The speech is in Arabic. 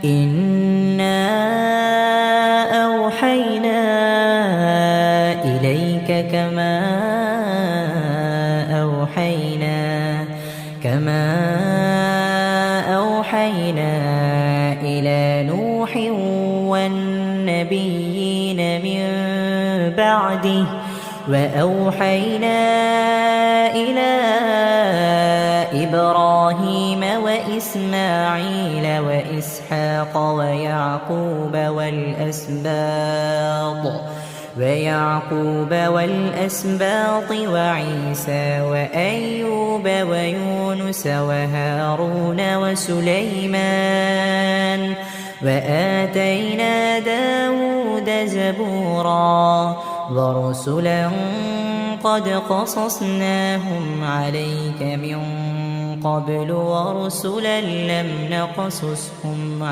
إِنَّا أَوْحَيْنَا إِلَيْكَ كَمَا أَوْحَيْنَا إِلَىٰ نُوحٍ وَالنَّبِيِّينَ مِن بَعْدِهِ ۚ وَأَوْحَيْنَا إِلَىٰ إِبْرَاهِيمَ وَإِسْمَاعِيلَ وَإِسْحَاقَ وَيَعْقُوبَ وَالْأَسْبَاطِ وَعِيسَىٰ وَأَيُّوبَ وَيُونُسَ وَهَارُونَ وَسُلَيْمَانَ ۚ وَآتَيْنَا دَاوُودَ زَبُورًا وَرُسُلًا قَدْ قَصَصْنَاهُمْ عَلَيْكَ مِن قَبْلُ وَرُسُلًا لَّمْ نَقْصُصْهُمْ